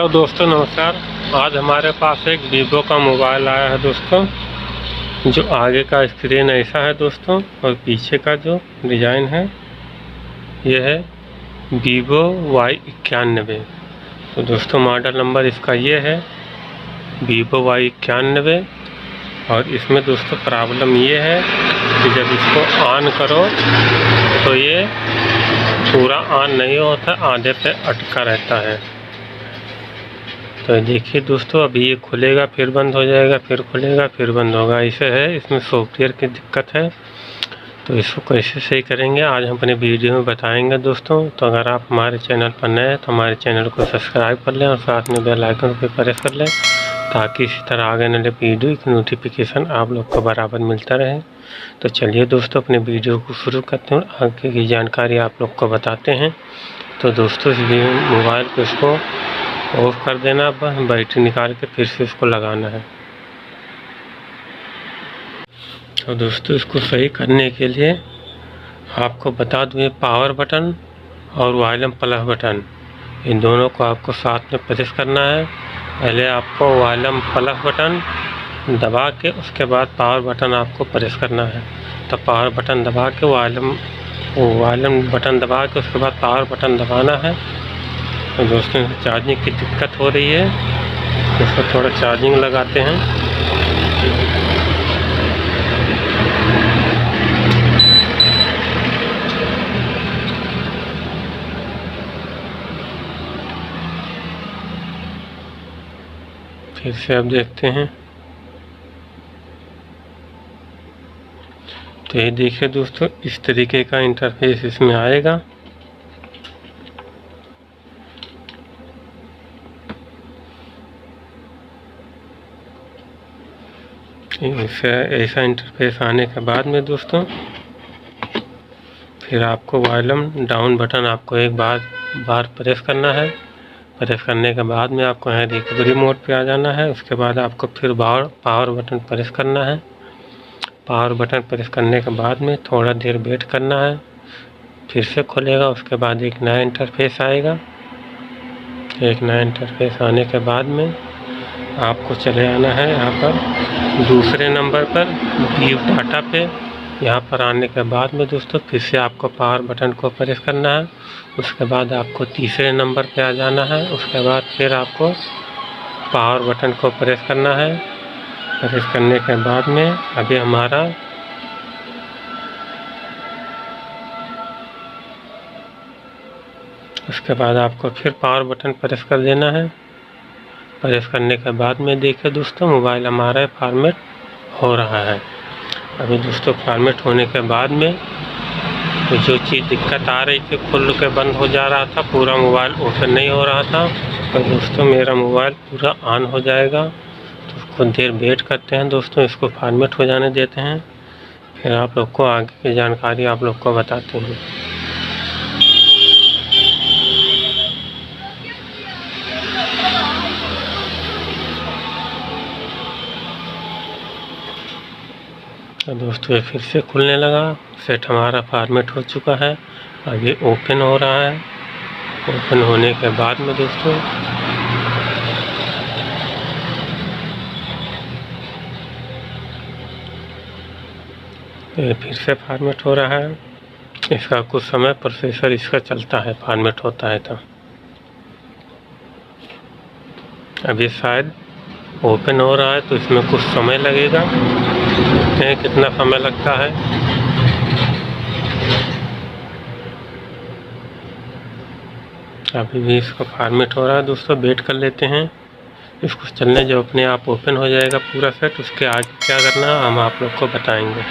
Hello दोस्तों, नमस्कार। आज हमारे पास एक वीवो का मोबाइल आया है दोस्तों। जो आगे का स्क्रीन ऐसा है दोस्तों और पीछे का जो डिज़ाइन है ये है वीवो Y91। तो दोस्तों मॉडल नंबर इसका ये है वीवो Y91। और इसमें दोस्तों प्रॉब्लम ये है कि जब इसको ऑन करो तो ये पूरा ऑन नहीं होता, आधे पे अटका रहता है। तो देखिए दोस्तों, अभी ये खुलेगा फिर बंद हो जाएगा, फिर खुलेगा फिर बंद होगा, ऐसे है। इसमें सॉफ्टवेयर की दिक्कत है। तो इसको कैसे सही करेंगे आज हम अपने वीडियो में बताएंगे दोस्तों। तो अगर आप हमारे चैनल पर नए हैं तो हमारे चैनल को सब्सक्राइब कर लें और साथ में बेल आइकन पर प्रेस कर लें, ताकि इसी तरह आगे वाले वीडियो की नोटिफिकेशन आप लोग को बराबर मिलता रहे। तो चलिए दोस्तों, अपने वीडियो को शुरू करते हैं और आगे की जानकारी आप लोग को बताते हैं। तो दोस्तों इस मोबाइल को इसको ऑफ कर देना, बस बैटरी निकाल के फिर से इसको लगाना है। तो दोस्तों इसको सही करने के लिए आपको बता दूँ, पावर बटन और वॉल्यूम प्लस बटन इन दोनों को आपको साथ में प्रेस करना है। पहले आपको वॉल्यूम प्लस बटन दबा के उसके बाद पावर बटन आपको प्रेस करना है। तो पावर बटन दबा के वॉल्यूम बटन दबा के उसके बाद पावर बटन दबाना है। तो दोस्तों चार्जिंग की दिक्कत हो रही है, इसको थोड़ा चार्जिंग लगाते हैं। फिर से अब देखते हैं। तो ये देखिए दोस्तों, इस तरीके का इंटरफेस इसमें आएगा। ऐसा इंटरफेस आने के बाद में दोस्तों फिर आपको वॉल्यूम डाउन बटन आपको एक बार प्रेस करना है। प्रेस करने के बाद में आपको यहाँ रिकवरी मोड पे आ जाना है। उसके बाद आपको फिर पावर बटन प्रेस करना है। पावर बटन प्रेस करने के बाद में थोड़ा देर वेट करना है, फिर से खुलेगा। उसके बाद एक नया इंटरफेस आएगा। एक नया इंटरफेस आने के बाद में आपको चले आना है यहाँ पर दूसरे नंबर पर गिव डाटा पे। यहाँ पर आने के बाद में दोस्तों फिर से आपको पावर बटन को प्रेस करना है। उसके बाद आपको तीसरे नंबर पे आ जाना है। उसके बाद फिर आपको पावर बटन को प्रेस करना है। प्रेस करने के बाद में अभी हमारा उसके बाद आपको फिर पावर बटन प्रेस कर देना है। प्रेस करने के बाद में देखिए दोस्तों, मोबाइल हमारा फॉर्मेट हो रहा है। अभी दोस्तों फॉर्मेट होने के बाद में तो जो चीज़ दिक्कत आ रही थी, खुल के बंद हो जा रहा था, पूरा मोबाइल ओपन नहीं हो रहा था। तो दोस्तों मेरा मोबाइल पूरा ऑन हो जाएगा। तो कुछ देर वेट करते हैं दोस्तों, इसको फॉर्मेट हो जाने देते हैं, फिर आप लोग को आगे की जानकारी आप लोग को बताते हैं। तो दोस्तों ये फिर से खुलने लगा। सेट हमारा फॉर्मेट हो चुका है। अभी ओपन हो रहा है। ओपन होने के बाद में दोस्तों ये फिर से फॉर्मेट हो रहा है। इसका कुछ समय प्रोसेसर इसका चलता है, फॉर्मेट होता है। तो अभी शायद ओपन हो रहा है, तो इसमें कुछ समय लगेगा। देखते हैं कितना समय लगता है। अभी भी इसका फॉर्मेट हो रहा है दोस्तों, वेट कर लेते हैं इसको चलने। जो अपने आप ओपन हो जाएगा पूरा सेट, उसके आगे क्या करना है हम आप लोग को बताएंगे।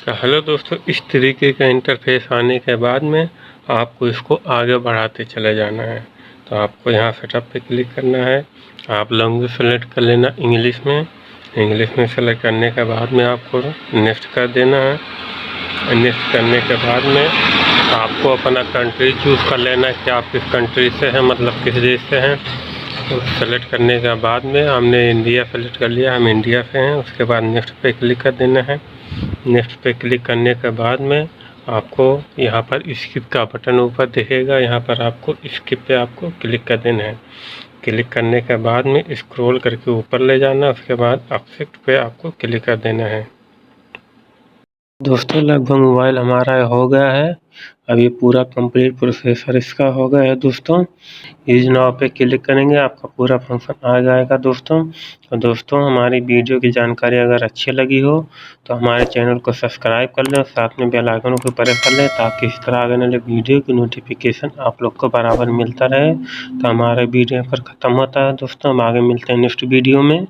तो हेलो दोस्तों, इस तरीके का इंटरफेस आने के बाद में आपको इसको आगे बढ़ाते चले जाना है। तो आपको यहाँ सेटअप पे क्लिक करना है। आप लैंग्वेज सेलेक्ट कर लेना इंग्लिश में। इंग्लिश में सेलेक्ट करने के बाद में आपको नेक्स्ट कर देना है। नेक्स्ट करने के बाद में आपको अपना कंट्री चूज़ कर लेना है कि आप किस कंट्री से हैं, मतलब किस देश से हैं। तो सेलेक्ट करने के बाद में हमने इंडिया सेलेक्ट कर लिया, हम इंडिया से हैं। उसके बाद नेक्स्ट पे क्लिक कर देना है। नेक्स्ट पे क्लिक करने के बाद में आपको यहाँ पर स्किप का बटन ऊपर दिखेगा, यहाँ पर आपको स्किप पे आपको क्लिक कर देना है। क्लिक करने के बाद में स्क्रॉल करके ऊपर ले जाना, उसके बाद एक्सेप्ट पे आपको क्लिक कर देना है। दोस्तों लगभग मोबाइल हमारा हो गया है। अब ये पूरा कंप्लीट प्रोसेसर इसका हो गया है दोस्तों। यूज नाउ पे क्लिक करेंगे, आपका पूरा फंक्शन आ जाएगा दोस्तों। तो दोस्तों हमारी वीडियो की जानकारी अगर अच्छी लगी हो तो हमारे चैनल को सब्सक्राइब कर लें और साथ में बेल आइकन को प्रेस कर लें, ताकि इस तरह आगे वाले वीडियो की नोटिफिकेशन आप लोग को बराबर मिलता रहे। तो हमारा वीडियो पर ख़त्म होता है दोस्तों, हम आगे मिलते हैं नेक्स्ट वीडियो में।